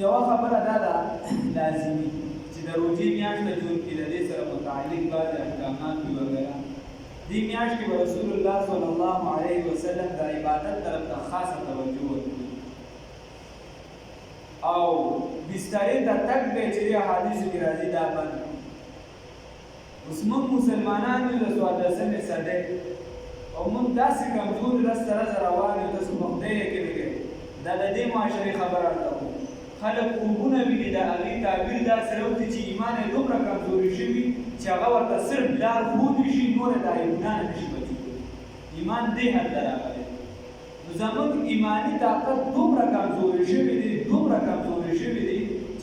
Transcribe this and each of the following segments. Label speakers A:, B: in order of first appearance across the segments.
A: یوه خبره دا ده لازمي چې د روژې میاشت ته جون کې د دې سره متعلق بعضې احکامات وي وغیره دې میاشت کې به رسول الله صلی الله علیه وسلم د عبادت طرف ته خاصه توجه ورکړي او بسترې ته تګ به چې حدیثو کې راځي دا بند اوس موږ مسلمانان یو د څوارلسمې صدۍ او موږ داسې کمزوري رس ته رسه روان یو تاسو په خدای یقین دا د دې معاشرې خبره ده خلک خوبونه ویني د هغې تعبیر داسې راوځي چې ایمان یې دومره کمزوري شوي چې هغه ورته صرف لار ښودی شي نور د عیبونه نه شي بچي ایمان دې حد ته راغلی نو زموږ ایماني طاقت دومره کمزوري شوي دی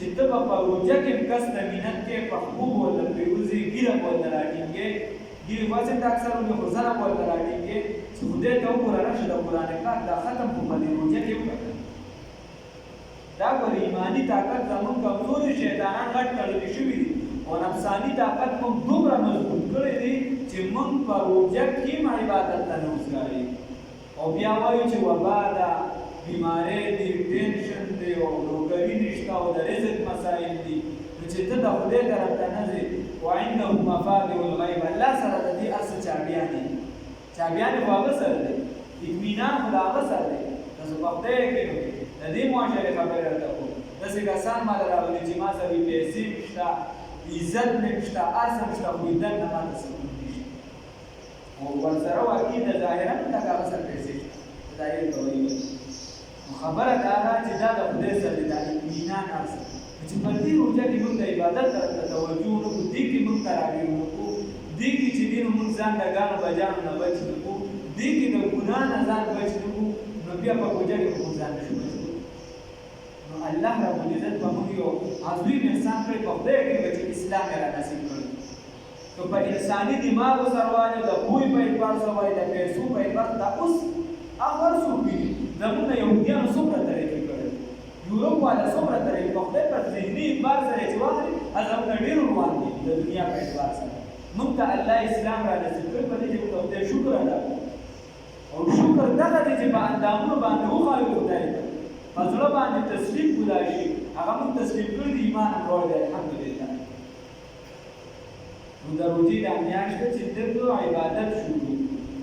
A: چې ته به په روژه کې هم کس ته مینت کې په خوب ورته پرېوځي ګیره به ورته راټینګې ګیرې وزن د اکثر ولې خو زنه به ورته راټینګې چې خدای ته وګوره راشه د قرآن پاک دا ختم خو په دې روژه کې وکړه دا ګوره ایماني طاقت زموږ کمزوري شیطانان غټ تړلي شوي دي او نفساني طاقت موږ دومره مضبوط کړی دی چې موږ په روژه کې هم عبادت ته نه وزګارېږو او بیا وایو چې وبا ده بیماری دی ټینشن دی او نوکري نشته او د رزق مسایل دي نو چې ته د خدای طرف ته نه ځې وعنده مفاتح الغیب الله سره د دې هر څه چابیانې خو هغه سره دی اطمینان خو د هغه سره دی تاسو په خدای یقین وکړئ د دې معاشرې خبرې راته کوم داسې کسان ماته راغلي چې ما سره پیسې مې شته عزت مې شته هر څه مې شته خو عزت نه ماته سکون نشته او ورسره واقع د ظاهرا لکه هغه سره پیسې شته ظاهر کوي خبره دا ده چې دا د خدای سره د اطمینان هر څه چې په دې روژه کې موږ د عبادت طرف ته توجه ونکړو دې کې موږ تراویح ونکړو دې کې چې دې موږ ځان د ګانو بجانو نه بچ نکړو دې کې د ګناه نه ځان بچ نکړو نو بیا په روژه کې موږ ځان نشو بچ نو الله رب العزت په موږ یو عظیم انسان کړی په خدای کې چې اسلام یې را نصیب کړی که په انساني دماغو سره وایو د پوهې په اعتبار سره وایو د پیسو په اعتبار دا اوس هر څوک ویني زموږ د یهودیانو څومره طریقې کړی یورپ والا څومره طریقې په خدای په ذهني اعتبار سره چې واخلي هغه موږ ډېر روان دي د دنیا په اعتبار سره موږ ته الله اسلام را نصیب کړی په دې چې موږ خدای شکر ادا کړو او شکر دغه دی چې په اندامونو باندې وښایو خدای ته په زړه باندې تسلیم ګولا شي هغه موږ تسلیم کړي دي ایمان هم راوړی دی الحمدلله نو د روژې دا میاشت ده چې دلته عبادت شروع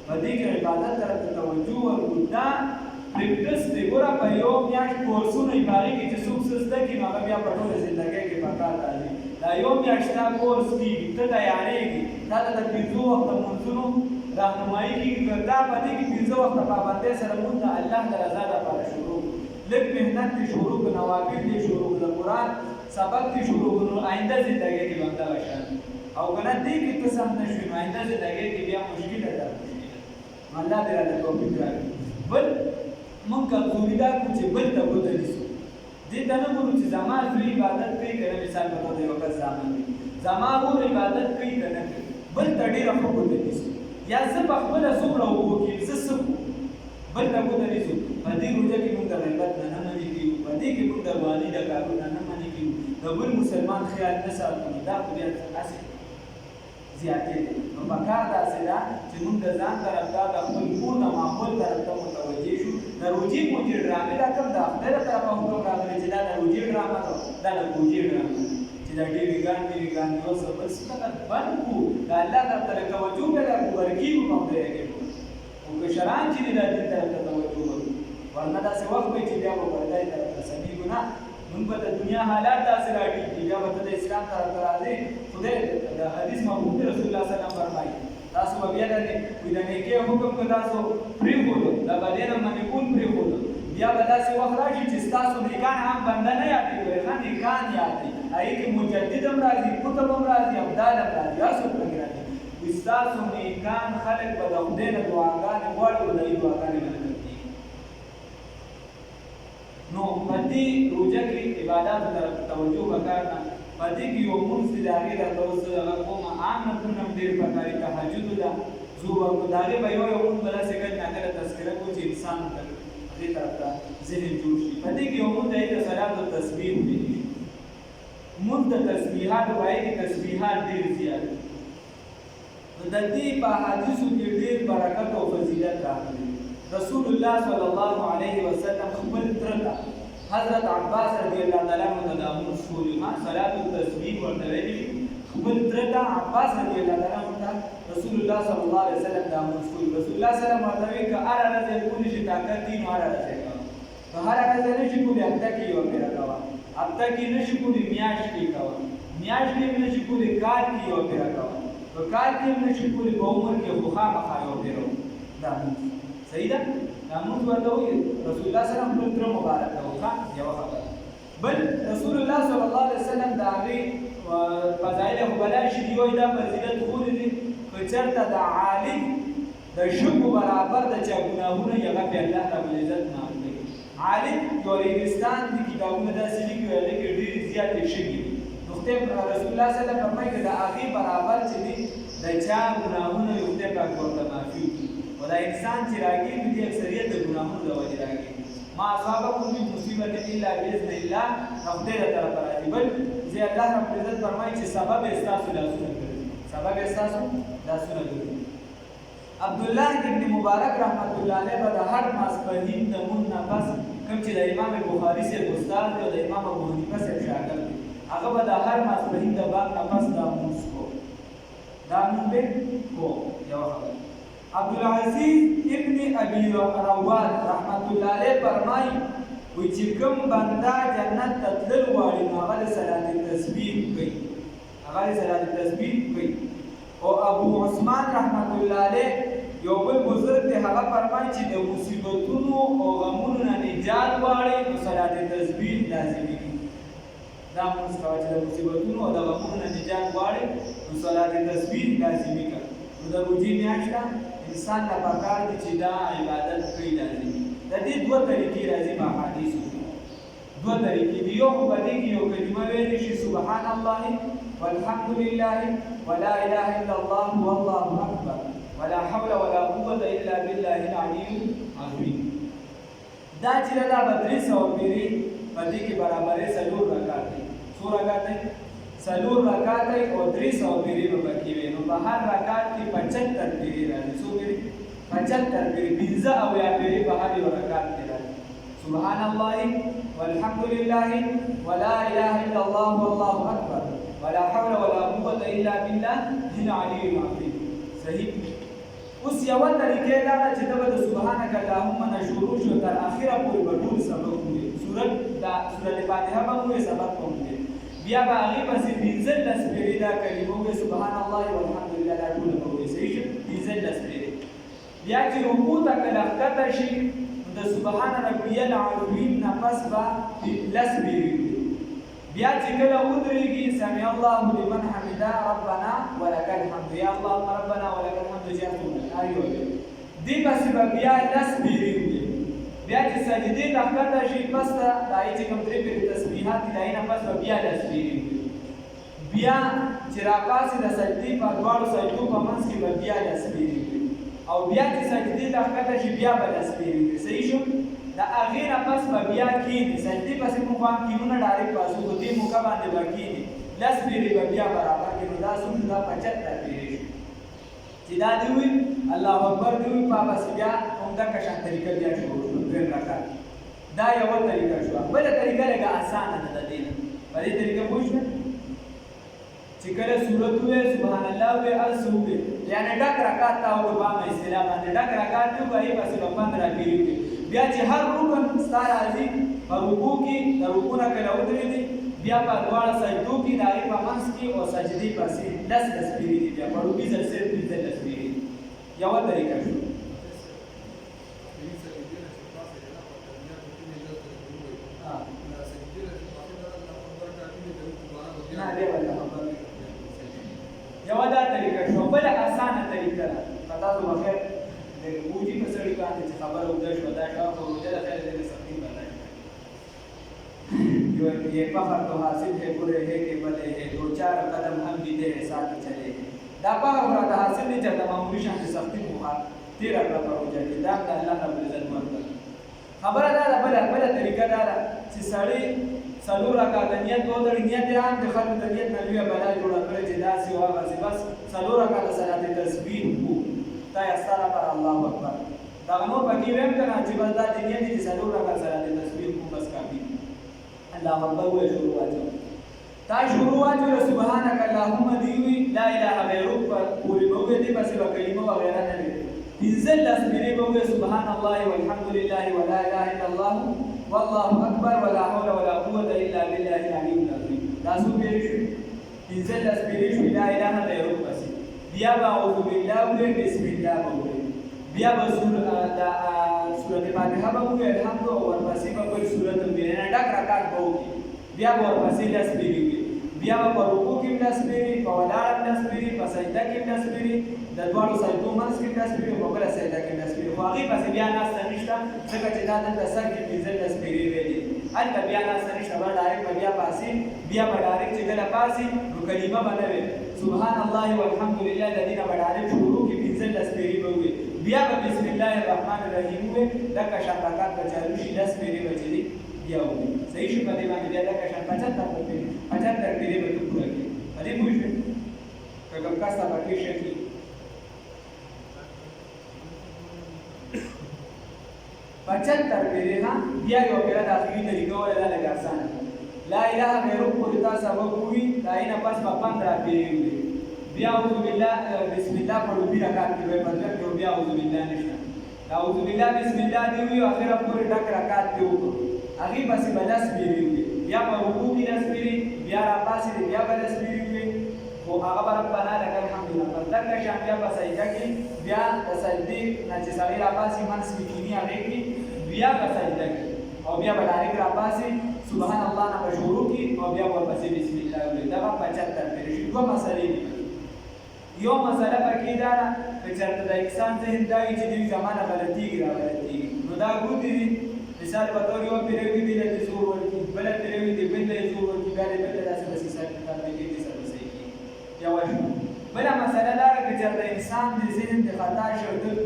A: په دې کې عبادت طرف ته توجه ورکړو دا پریکټس دی ګوره په یو میاشت کورسونه یې په هغې کې چې څوک څه زده کړي نو هغه بیا په ټوله زندګۍ کې په کار راځي دا یو میاشت تا کورس کېږي ته تیارېږي تا ته د پنځو وخته لمونځونو راهنمایي کېږي که دا په دې کې پنځه وخته پابندۍ سره لمونځ د الله د رضا لپاره شروع لږ محنت دې شروع کړو نوافل دې شروع کړو د قرآن سبق دې شروع کړو نو آینده زندګۍ کې به همدغه شان او که نه دې کې ته سم نه شوې نو آینده زندګۍ کې بیا مشکله ده الله دې راته توفیق راکړي بل موږ کمزوري دا کړو چې بل ته ګوته نیسو دې ته نه ګورو چې زما زوی عبادت کوي که نه مثال په توګه یو کس زامن وي زما ورور عبادت کوي که نه کوي بل ته ډېره ښه ګوته نیسو یا زه پخپله څومره اوبو کړي زه څه کړو بل ته ګوته نیسو په دې روژه کې موږ د غیبت نه نه منې کېږو په دې کې موږ د رواني د کارونو نه منې کېږو د بل مسلمان خیال نه ساتو دا خو بیا هسې زیاتې دي نو پکار داسې ده چې موږ د ځان طرف ته د خپل کور د ماحول طرف ته متوجه شو د روژې موجې ډرامې دا کوم د خدای له طرفه حکم راغلی چې دا د روژې ډرامه ده دا د روژې ډرامه ده چې دا ډېویګان یو څه بل څه بند کړو د الله طرف ته توجه پیدا کړو ورکېږو په خدای کې او کشران چې دي د دین طرف ته توجه وکړو ورنه داسې وخت وي چې بیا به پردی طرف ته سمیږو نه موږ به د دنیا حالات داسې راټیټي بیا به ته د اسلام طرف ته راځې خدای د حدیث مفهوم دی رسول الله صلی الله علیه وسلم فرمایي تاسو به بیا د نیکۍ حکم که تاسو پرېښودو د بدۍ نه منع کول پرېښودو بیا به داسې وخت راشي چې ستاسو نیکان هم بنده نه یادېږي ښه نیکان یاد دي هغې کې مجدد هم راځي کتب هم راځي ابدال هم راځي هر څوک پکې راځي ستاسو نیکان خلک به د خدای نه دعاګانې غواړي او د هغې دعاګانې به نه کېږي نو په دې روژه کې عباداتو طرف توجه پکار ده په دې کې یو مونځ دی د هغې راته اوس هغه کوم عام نفلونه هم ډېر پکار دي تهجدو ده زور ورکړو د هغې به یو مونځ به داسې کله ناکله تذکره کړو چې انسان هغې طرف ته ذهن جوړ شي په دې کې یو مونځ دی د صلات التسبیح ویل شي مونځ د تسبیحاتو په هغې کې تسبیحات ډېر زیات دي نو د دې په حدیثو کې ډېر برکت او فضیلت راغلی رسول الله صلی الله علیه وسلم خپل تره ته حضرت عباس رضی الله تعالی عنہ د امر سول ما صلات التسبیح ورته ویلي خپل ترته عباس رضی الله تعالی عنہ رسول الله صلی الله علیه وسلم د امر سول رسول الله صلی الله علیه وسلم که اره راځي کولی شي طاقت دي نو اره راځي که هر راځي نشي کولی هفته کې یو پیرا کاوه هفته کې نشي کولی میاشت کې کاوه میاشت کې نشي کولی کال کې یو پیرا کاوه په کال کې نشي کولی په عمر کې خو خامخا یو پیرا دا صحیح ده دا موږ ورته وایو رسول الله صلی الله علیه وسلم تر مبارک ده وخا یو خبره بل رسول الله صلی الله علیه وسلم دا غي فضایل خبره شي دی وای دا فضیلت خو دي که چرته د عالم د شکو برابر د چا ګناهونه یغه په الله رب العزت نه کوي عالم یورینستان د کتابونو داسې لیکي چې ډېر زیات شي نقطه رسول الله صلی الله علیه وسلم فرمایي دا هغه برابر چې دي د چا ګناهونه یو ته په ورته معافي ولا انسان چې راګي دي اکثریت د ګناهونو د وجه راګي ما اصابكم من مصیبت الا باذن الله خدای تعالی راځي بل چې الله رب العزت فرمایي چې سبب استاسو لاسونه کوي سبب استاسو لاسونه کوي عبد الله ابن مبارک رحمت الله علیه په هر ماسپهین د مون نفس کوم چې د امام بخاری سے استاد او د امام ابو حنیفه سے شاګرد هغه به د هر ماسپهین د باب نفس د موس کو دا موږ کو یو خبر عبدالعزیز ابن ابي رواد رحمت الله علیه فرمایي وی چې کوم بنده جنت ته تلل غواړي نو هغه صلات تسبیح کوي هغه صلات تسبیح کوي او ابو عثمان رحمت الله علیه یو بل بزرګ ته هغه فرمایي چې د مصیبتونو او غمونو نه نجات غواړي نو صلات تسبیح لازمي دي دا موږ کوي چې د مصیبتونو او د غمونو نه نجات غواړي نو صلات تسبیح لازمي کوي نو د روزي میاشته انسان لا پکار دي چې دا عبادت کوي لازمي د دې دوه طریقې راځي په حدیثو دوه طریقې دی یو په دې کې یو کلمه ویل شي سبحان الله والحمد لله ولا اله الا الله والله اکبر ولا حول ولا قوه الا بالله العلي العظيم دا چې دا بدري سو پیری په دې کې برابرې سلور رکعات دي څو رکعات دي سلور رکعات او 300 پیری په کې وي نو په هر رکعت کې 75 پیری راځي څو پیری 75 پیری 15 او یا پیری په هر یو رکعت کې راځي سبحان الله والحمد لله ولا اله الا الله والله اکبر ولا حول ولا قوه الا بالله العلي العظيم صحیح اوس یو طریقې دا چې د سبحانك اللهم نشورو شو تر اخره پورې په ټول سبق وي سورۃ فاتحه باندې سبق کوي بیا به هغه پسې پنځل لسپری دا کلمه سبحان الله والحمد لله دا ټول کوي صحیح پنځل لسپری بیا چې رکوع ته کله ښکته شي د سبحان ربي العظیم نفس با لسپری بیا چې کله ودرېږي سمع الله لمن حمده ربنا ولك الحمد یا الله ربنا ولك الحمد جاءتم ایو دې پسې بیا لسپری بیا چې سجدې ته ښکته شي پس ته دای چې کوم درې پیری تسبیحات دای نه پس بیا لسپری بیا چې راپاسې د سجدې په دواړو سجدو په منځ کې بیا لسپری او بیا چې سجدې ته ښکته شي بیا به لسپری صحیح شو د هغې نه پس به بیا کښېني سجدې پسې مو خو هم کینونه ډایرکټ پاسو په دې موقع باندې به کښېني لسپری به بیا برابر کړي نو دا څومره دا 75 پیری شي چې دا دی وي الله اکبر دی وي په پس بیا همدا کشان طریقه بیا شروع شو درې رکعات دا یو طریقه شو بل طریقه لږه اسانه ده د دې په دې طریقه پوه شو چې کله سورۃ وې سبحان الله وې ارسو وې یعنی ډک رکعات تا او په ما استلام باندې ډک رکعات دی وایي پس په 15 پیری بیا چې هر رکن ستاره راځي په رکوع کې د رکوع نه کله ودرېږي بیا په دواړه سجدو کې د هغې په منځ کې او سجدې پسې لس پیری دي بیا په رکوع ځل صرف 15 پیری یوه طریقه شو یوه دا طریقه شو بله اسانه طریقه ده په تاسو بخیر د بوجي په سړي باندې چې خبره اوږده شوه دا شوه خو روژه د خیر ډېرې سختي برداشت ये पहर तो हासिल है बुरे है के भले है दो चार कदम हम भी तेरे साथ चले دا پهر ورته حاصل دي چې د معمولي شانتې سختي موخه تېره کړه په روژه کې دا د الله رب العزت ورکړه خبره دا ده بله طریقه دا ده چې سړی څلور رکعاته نیت ودرې نیت یې هم د خلکو د نیت نه لویه بلا جوړه کړې چې داسې وهغسې بس څلور رکعاته صلات تسبیح وکړو دا یې ستا لپاره الله اکبر دا نور پکې ویم کنه چې بس دا دنیا دي چې څلور رکعت سره د تسبیح کو بس کافي الله اکبر وې شروع واچو تا شروع واچو سبحانك اللهم دیوی لا اله غیرک پوری بوې دې پسې کلمه وغیرہ نه وي انزل اسمري بوې سبحان الله والحمد لله ولا اله الا الله والله اکبر ولا حول ولا قوه الا بالله العلي العظيم دا څو پیری انزل اسمري لا اله غیرک پسې بیا اعوذ بالله بسم الله بوې بیا به سورۃ فاتحه به وي الحمد او ورپسې به بل سورۃ المؤمنین ډک رکعت به وکړي بیا به ورپسې لس پیري وي بیا به په رکوع کې لس پیري په ولاړ لس پیري په سجده کې لس پیري د دواړو سجدو منځ کې لس پیري په بله سجده کې لس پیري خو هغې پسې بیا ناسته نشته ځکه چې دا دلته سر کې پنځه لس پیري ویلي هلته بیا ناسته نشته به ډایرکټ به بیا پاسي بیا به ډایرکټ چې کله پاسي نو کلمه به نه وي سبحان الله والحمد لله د دې نه به ډایرکټ شروع کې پنځه لس پیري به وي بیا به بسم الله الرحمن الرحیم وي دغه شان رکعت به چالو شي لس پیري به چې بیا وي صحیح شي په دې باندې بیا دغه شان 75 پیري 75 پیري به پوره کړي په دې پوه شئ که کوم کس ته پکې شي 75 پیري ها بیا یو پیرا د اخري طریقه ولا لږ آسان لا اله الا الله پوری تاسو وګورئ دا نه پس په 15 پیري وي بیا اعوذ بالله بسم الله په لوبي رکعت کې وي مطلب یو بیا اعوذ بالله نشته اعوذ بالله بسم الله دی وی اخر پورې ډک رکعت کې وکړو هغه بس بلس بیری وي بیا په رکوع کې لس بیری بیا را پاسې بیا بلس بیری وي خو هغه ربنا لك الحمد لله دغه شان بیا په سجده کې بیا د سجدې نه چې سړی را پاسې منځ کې کینی هغه کې بیا په سجده کې او بیا به ډایرکټ را پاسې سبحان الله نه شروع کې او بیا ورپسې بسم الله وي دا 75 پیری شي کومه مسلې یو مسله پکې دا چې چېرته د انسان ذهن دا وي چې د زمانه غلطيږي راغلطيږي نو دا ګوتې دي مثال په توګه یو پیروي دی د زور ورکی بل پیروي دی بل زور ورکی بل داسې بسې سره کار دی چې سره صحیح کی یو بل مسله دا چې چېرته انسان د ذهن د خطا شو دل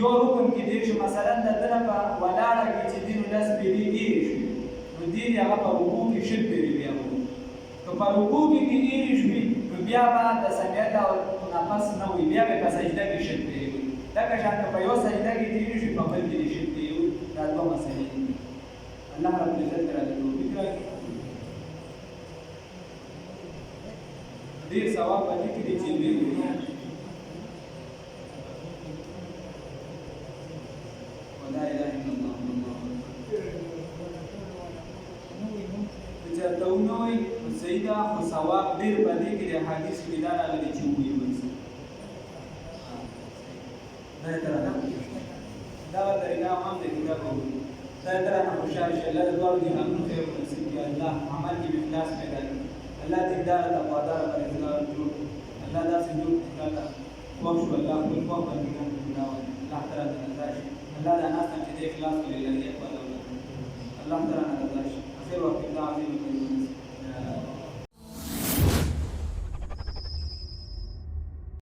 A: یو رکن کې دی چې مثلا د دنه په ولاړه کې چې دین لاس پیری دی نو دین هغه په رکوع کې شل پیری بیا نو په رکوع کې دی شي بیا به د سجده او نفس نه وي بیا به په سجده کې شل دی لکه شان په یو سجده کې دی شي په بل کې شل دی دا دوه مسلې دي الله رب العزت تعالی توفیق راکړي ډېر ثواب پکې کې دي چې وی ولا اله الا الله چرته ونوي سیدا خو ثواب ډیر باندې کې د حدیث کې دا راغلي چې وي ورسې دا تر دا طریقه هم د کتاب دا تر نه خوشاله شي الله د دوه دي هم خیر نصیب کړي الله عمل کې اخلاص پیدا کړي الله دې دا د وادار پر اظهار جوړ الله دا سجود کړه خوښ الله خپل په باندې الله تعالی دې نزاش الله دا ناس چې اخلاص لري الله تعالی نزاش اخر وقت الله عظیم